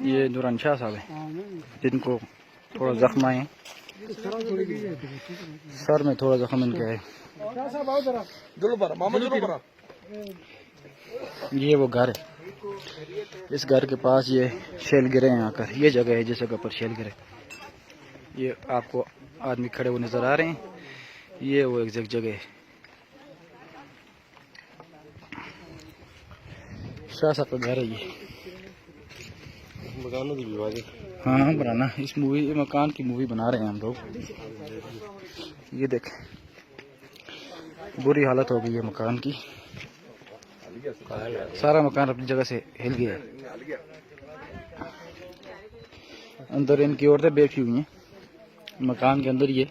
ये नूरान शाह साहब है जिनको थोड़ा जख्म आए, सर में थोड़ा जख्म इनके है। ये वो घर है, इस घर के पास ये शेल गिरे हैं आकर। ये जगह है जिस जगह पर शेल गिरे। ये आपको आदमी खड़े हुए नजर आ रहे हैं, ये वो एग्जैक्ट जगह है। शाह साहब का घर है ये। हाँ बनाना इस मूवी मकान की मूवी बना रहे हैं हम लोग। ये देखें बुरी हालत हो गई है मकान की, सारा मकान अपनी जगह से हिल गया है। अंदर इनकी औरतें बैठी हुई हैं मकान के अंदर। ये